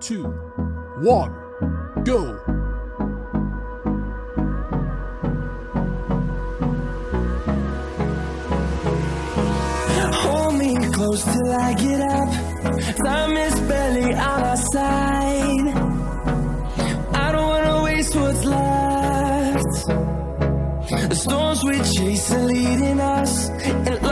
2, 1, go! Hold me close till I get up. Time is barely on our side. I don't wanna waste what's left. The storms we chase are leading us, and